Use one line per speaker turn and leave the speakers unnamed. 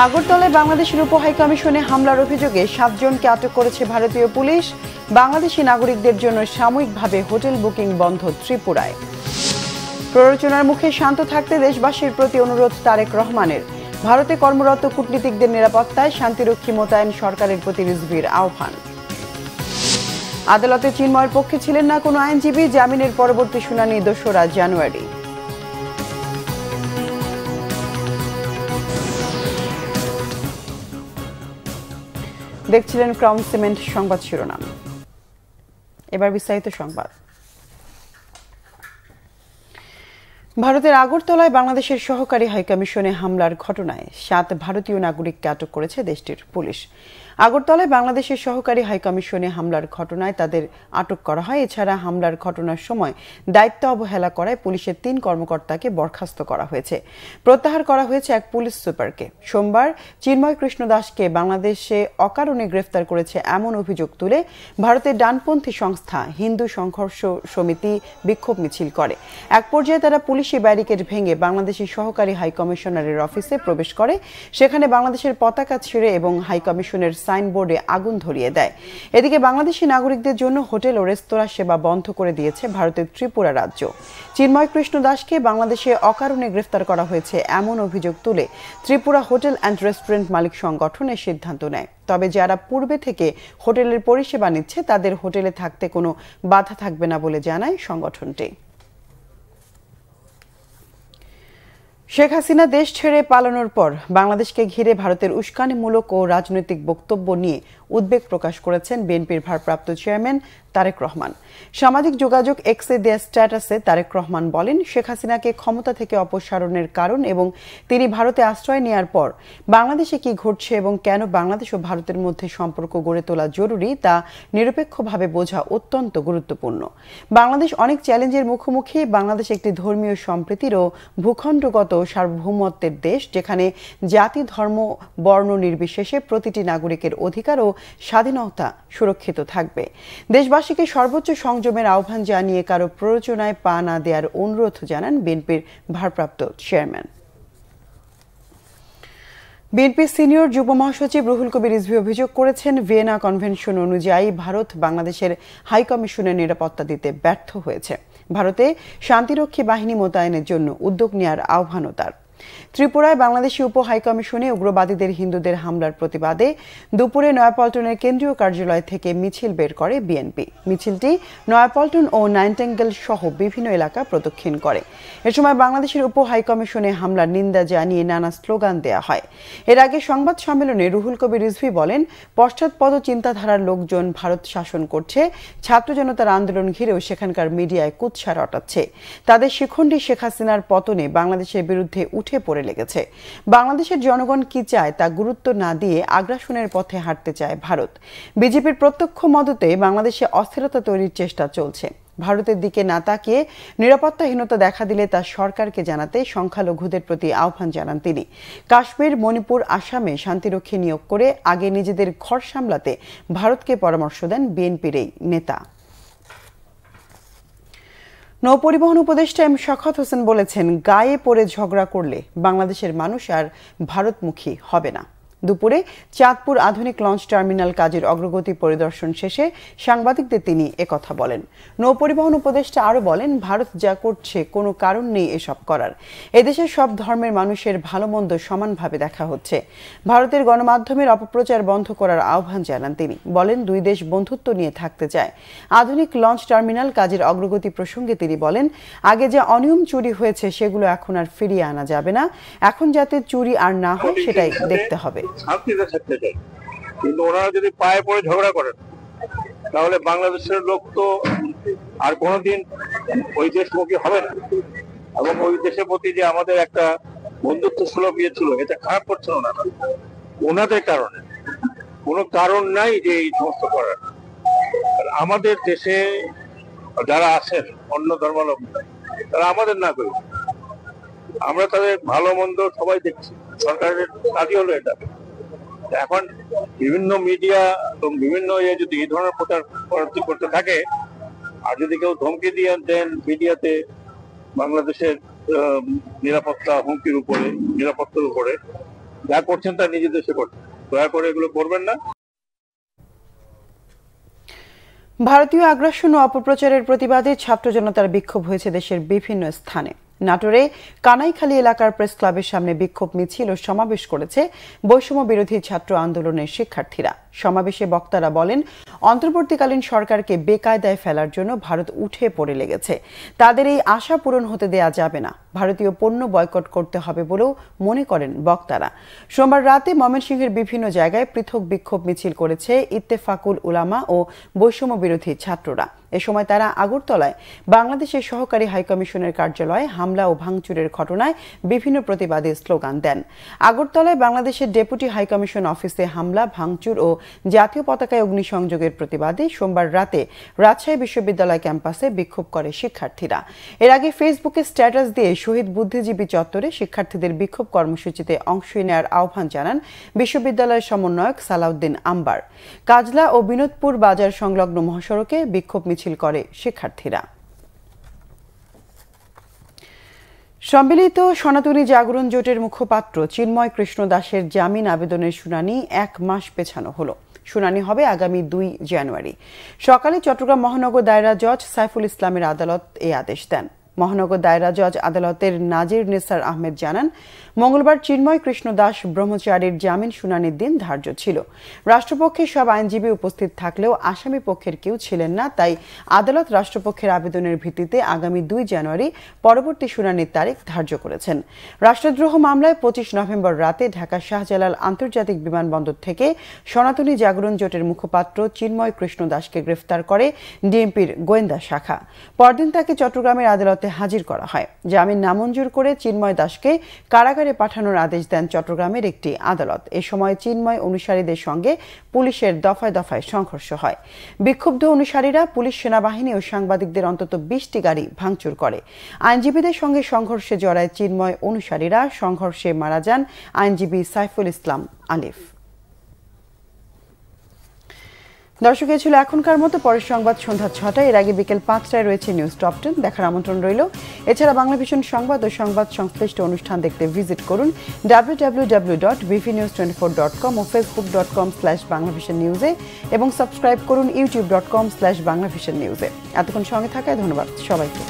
আগরতলায় বাংলাদেশের উপ হাইকমিশনে হামলার অভিযোগে 7 জনকে আটক করেছে ভারতীয় পুলিশ। বাংলাদেশি নাগরিকদের জন্য সাময়িকভাবে হোটেল বুকিং বন্ধ ত্রিপুরায়। প্ররোচনার মুখে শান্ত থাকতে দেশবাসীর প্রতি অনুরোধ তারেক রহমানের। ভারতে কর্মরত কূটনীতিকদের নিরাপত্তায় শান্তিরক্ষী মোতায়েন সরকারের প্রতি রিজভির আহ্বান। আদালতে চিন্ময়ের পক্ষে ছিলেন না কোনো আইনজীবী, জামিনের পরবর্তী শুনানি 2রা জানুয়ারি। দেখছিলেন ক্রাউন সিমেন্ট সংবাদ শিরোনাম। এবার বিস্তারিত সংবাদ। ভারতের আগরতলায় বাংলাদেশের সহকারী হাইকমিশনে হামলার ঘটনায় 7 ভারতীয় নাগরিককে আটক করেছে দেশটির পুলিশ। আগরতলায় বাংলাদেশের সহকারী হাইকমিশনে হামলার ঘটনায় তাদের আটক করা হয়। এছাড়া হামলার ঘটনার সময় দায়িত্ব অবহেলা করায় পুলিশের 3 কর্মকর্তাকে বরখাস্ত করা হয়েছে। প্রত্যাহার করা হয়েছে এক পুলিশ সুপারকে। সোমবার চিন্ময় কৃষ্ণ দাসকে বাংলাদেশে অকারণে গ্রেফতার করেছে এমন অভিযোগ তুলে ভারতের ডানপন্থী সংস্থা হিন্দু সংঘর্ষ সমিতি বিক্ষোভ মিছিল করে। এক পর্যায়ে তারা পুলিশি ব্যারিকেড ভেঙে বাংলাদেশের সহকারী হাইকমিশনারের অফিসে প্রবেশ করে। সেখানে বাংলাদেশের পতাকা ছিঁড়ে এবং হাইকমিশনের সাইনবোর্ডে আগুন ধরিয়ে দেয়। এদিকে বাংলাদেশি নাগরিকদের জন্য হোটেল ও রেস্তোরাঁ সেবা বন্ধ করে দিয়েছে ভারতের ত্রিপুরা রাজ্য। চিন্ময় কৃষ্ণ দাসকে বাংলাদেশে অকারণে গ্রেফতার করা হয়েছে এমন অভিযোগ তুলে ত্রিপুরা হোটেল অ্যান্ড রেস্টুরেন্ট মালিক সংগঠন এর সিদ্ধান্ত নেয়। তবে যারা পূর্বে থেকে হোটেলের পরিষেবা নিচ্ছে তাদের হোটেলে থাকতে কোনো বাধা থাকবে না বলে জানায় সংগঠনটি। শেখ হাসিনা দেশ ছেড়ে পালানোর পর বাংলাদেশকে ঘিরে ভারতের উস্কানিমূলক ও রাজনৈতিক বক্তব্য নিয়ে উদ্বেগ প্রকাশ করেছেন বিএনপির ভারপ্রাপ্ত চেয়ারম্যান তারেক রহমান। সামাজিক যোগাযোগ এক্সে দেয়া স্ট্যাটাসে তারেক রহমান বলেন, শেখ হাসিনাকে ক্ষমতা থেকে অপসারণের কারণ এবং তিনি ভারতে আশ্রয় নেওয়ার পর বাংলাদেশে কি ঘটছে এবং কেন বাংলাদেশ ও ভারতের মধ্যে সম্পর্ক গড়ে তোলা জরুরি তা নিরপেক্ষভাবে বোঝা অত্যন্ত গুরুত্বপূর্ণ। বাংলাদেশ অনেক চ্যালেঞ্জের মুখোমুখি। বাংলাদেশ একটি ধর্মীয় সম্প্রীতির ও ভূখণ্ডগত সার্বভৌমত্বের দেশ, যেখানে জাতি, ধর্ম, বর্ণ নির্বিশেষে প্রতিটি নাগরিকের অধিকার ও স্বাধীনতা সুরক্ষিত থাকবে। দেশবাসীকে সর্বোচ্চ সংযমের আহ্বান জানিয়ে কারো প্ররোচনায় পা না দেওয়ার অনুরোধ জানান বিএনপির ভারপ্রাপ্ত চেয়ারম্যান। বিএনপির সিনিয়র যুগ্ম মহাসচিব রুহুল কবির রিজভী অভিযোগ করেছেন, ভিয়েনা কনভেনশন অনুযায়ী ভারত বাংলাদেশের হাইকমিশনের নিরাপত্তা দিতে ব্যর্থ হয়েছে। ভারতে শান্তিরক্ষী বাহিনী মোতায়েনের জন্য উদ্যোগ নেওয়ার আহ্বানও তার। ত্রিপুরায় বাংলাদেশি উপ হাইকমিশনে উগ্রবাদীদের হিন্দুদের হামলার প্রতিবাদে দুপুরে নয়াপল্টনের কেন্দ্রীয় কার্যালয় থেকে মিছিল বের করে বিএনপি। মিছিলটি নয়াপল্টন ও নাইনটেঙ্গেল সহ বিভিন্ন এলাকা প্রদক্ষিণ করে। এ সময় বাংলাদেশের উপ হাইকমিশনে হামলার নিন্দা জানিয়ে নানা স্লোগান দেয়া হয়। এর আগে সংবাদ সম্মেলনে রুহুল কবির রিজভী বলেন, পশ্চাৎপদ চিন্তাধারার লোকজন ভারত শাসন করছে। ছাত্র জনতার আন্দোলন ঘিরেও সেখানকার মিডিয়ায় কুৎসা রটাচ্ছে। তাদের শিখণ্ডী শেখ হাসিনার পতনে বাংলাদেশের বিরুদ্ধে উঠে পড়ে লেগেছে। বাংলাদেশের জনগণ কি চায় তা গুরুত্ব না দিয়ে আগ্রাসনের পথে হাঁটতে চায় ভারত। বিজেপির প্রত্যক্ষ মদতে বাংলাদেশে অস্থিরতা তৈরির চেষ্টা চলছে। ভারতের দিকে না তাকিয়ে নিরাপত্তাহীনতা দেখা দিলে তা সরকারকে জানাতে সংখ্যালঘুদের প্রতি আহ্বান জানান তিনি। কাশ্মীর, মণিপুর, আসামে শান্তিরক্ষী নিয়োগ করে আগে নিজেদের ঘর সামলাতে ভারতকে পরামর্শ দেন বিএনপির এই নেতা। নৌপরিবহন উপদেষ্টা এম শওকত হোসেন বলেছেন, গায়ে পড়ে ঝগড়া করলে বাংলাদেশের মানুষ আর ভারতমুখী হবে না। দুপুরে চাঁদপুর আধুনিক লঞ্চ টার্মিনাল কাজের অগ্রগতি পরিদর্শন শেষে সাংবাদিকদের তিনি একথা বলেন। নৌপরিবহন উপদেষ্টা আরও বলেন, ভারত যা করছে কোনো কারণ নেই এসব করার। এদেশের সব ধর্মের মানুষের ভালো মন্দ সমানভাবে দেখা হচ্ছে। ভারতের গণমাধ্যমের অপপ্রচার বন্ধ করার আহ্বান জানান তিনি। বলেন, দুই দেশ বন্ধুত্ব নিয়ে থাকতে চায়। আধুনিক লঞ্চ টার্মিনাল কাজের অগ্রগতি প্রসঙ্গে তিনি বলেন, আগে যে অনিয়ম চুরি হয়েছে সেগুলো এখন আর ফিরিয়ে আনা যাবে না। এখন যাতে চুরি আর না হয় সেটাই দেখতে হবে।
শান্তিতে থাকতে চাই, কিন্তু ওনারা যদি পায়ে পড়ে ঝগড়া করেন তাহলে বাংলাদেশের লোক তো আর কোনোদিন ওই দেশমুখী হবে না। এবং ওই দেশের প্রতি যে আমাদের একটা বন্ধুত্ব সুলভ ইয়ে ছিল, এটা খারাপ করছেন ওনারা। ওনাদের কারণে কোনো কারণ নাই যে এই সমস্ত করার। আমাদের দেশে যারা আছেন অন্য ধর্মাবলম্বী, তারা আমাদের নাগরিক। আমরা তাদের ভালো মন্দ সবাই দেখছি। সরকারের কাজই হলো এটা। এখন বিভিন্ন মিডিয়া এবং বিভিন্ন যদি এই ধরনের প্রচার করতে থাকে, আর যদি কেউ ধমকি দিয়ে দেন মিডিয়াতে বাংলাদেশের নিরাপত্তার উপরে, যা করছেন তা নিজের দেশে করছেন, দয়া করে এগুলো করবেন না।
ভারতীয় আগ্রাসন ও অপপ্রচারের প্রতিবাদে ছাত্র জনতার বিক্ষোভ হয়েছে দেশের বিভিন্ন স্থানে। নাটোরে কানাইখালী এলাকার প্রেস ক্লাবের সামনে বিক্ষোভ মিছিল ও সমাবেশ করেছে বৈষম্য বিরোধী ছাত্র আন্দোলনের শিক্ষার্থীরা। সমাবেশে বক্তারা বলেন, অন্তর্বর্তীকালীন সরকারকে বেকায়দায় ফেলার জন্য ভারত উঠে পড়ে লেগেছে। তাদের এই আশা পূরণ হতে দেয়া যাবে না। ভারতীয় পণ্য বয়কট করতে হবে বলেও মনে করেন বক্তারা। সোমবার রাতে ময়মনসিংহের বিভিন্ন জায়গায় পৃথক বিক্ষোভ মিছিল করেছে ইত্তেফাকুল উলামা ও বৈষম্য বিরোধী ছাত্ররা। এ সময় তারা আগরতলায় বাংলাদেশের সহকারী হাইকমিশনের কার্যালয়ে হামলা ও ভাঙচুরের ঘটনায় বিভিন্ন প্রতিবাদী স্লোগান দেন। আগরতলায় বাংলাদেশের ডেপুটি হাইকমিশন অফিসে হামলা, ভাঙচুর ও জাতীয় পতাকায় অগ্নিসংযোগের প্রতিবাদে সোমবার রাতে রাজশাহী বিশ্ববিদ্যালয় ক্যাম্পাসে বিক্ষোভ করে শিক্ষার্থীরা। এর আগে ফেসবুকে স্ট্যাটাস দিয়ে শহীদ বুদ্ধিজীবী চত্বরে শিক্ষার্থীদের বিক্ষোভ কর্মসূচিতে অংশ নেওয়ার আহ্বান জানান বিশ্ববিদ্যালয়ের সমন্বয়ক সালাউদ্দিন আম্বার। কাজলা ও বিনোদপুর বাজার সংলগ্ন মহাসড়কে বিক্ষোভ মিছিল করে শিক্ষার্থীরা। সম্মিলিত সনাতনী জাগরণ জোটের মুখপাত্র চিন্ময় কৃষ্ণ দাসের জামিন আবেদনের শুনানি 1 মাস পেছানো হলো। শুনানি হবে আগামী 2 জানুয়ারি। সকালে চট্টগ্রাম মহানগর দায়রা জজ সাইফুল ইসলামের আদালত এই আদেশ দেন। মহানগর দায়রা জজ আদালতের নাজির নেসার আহমেদ জানান, মঙ্গলবার চিন্ময় কৃষ্ণ দাস ব্রহ্মচারীর জামিন শুনানির দিন ধার্য ছিল। রাষ্ট্রপক্ষের সব আইনজীবী উপস্থিত থাকলেও আসামি পক্ষের কেউ ছিলেন না, তাই আদালত রাষ্ট্রপক্ষের আবেদনের ভিত্তিতে আগামী 2 জানুয়ারি পরবর্তী শুনানির তারিখ ধার্য করেছেন। রাষ্ট্রদ্রোহ মামলায় 25 নভেম্বর রাতে ঢাকা শাহজালাল আন্তর্জাতিক বিমানবন্দর থেকে সনাতনী জাগরণ জোটের মুখপাত্র চিন্ময় কৃষ্ণ দাসকে গ্রেফতার করে ডিএমপির গোয়েন্দা শাখা। পরদিন তাকে চট্টগ্রামের আদালতে হাজির করা হয়। জামিন নামঞ্জুর করে চিন্ময় দাসকে কারাগারে পাঠানোর আদেশ দেন চট্টগ্রামের একটি আদালত। এ সময় চিন্ময় অনুসারীদের সঙ্গে পুলিশের দফায় দফায় সংঘর্ষ হয়। বিক্ষুব্ধ অনুসারীরা পুলিশ, সেনাবাহিনী ও সাংবাদিকদের অন্তত 20টি গাড়ি ভাঙচুর করে। আইনজীবীদের সঙ্গে সংঘর্ষে জড়ায় চিন্ময় অনুসারীরা। সংঘর্ষে মারা যান আইনজীবী সাইফুল ইসলাম আলিফ। দর্শক, এ ছিল এখনকার মতো। পরের সংবাদ সন্ধ্যা 6টায়। এর আগে বিকেল 5টায় রয়েছে নিউজ টপ 10 দেখার আমন্ত্রণ রইল। এছাড়া বাংলাভিশন সংবাদ ও সংবাদ সংশ্লিষ্ট অনুষ্ঠান দেখতে ভিজিট করুন www.bvnews24.com ও facebook.com/banglavisionnews-এ এবং সাবস্ক্রাইব করুন youtube.com/banglavisionnews-এ। এতক্ষণ সঙ্গে থাকায় ধন্যবাদ সবাইকে।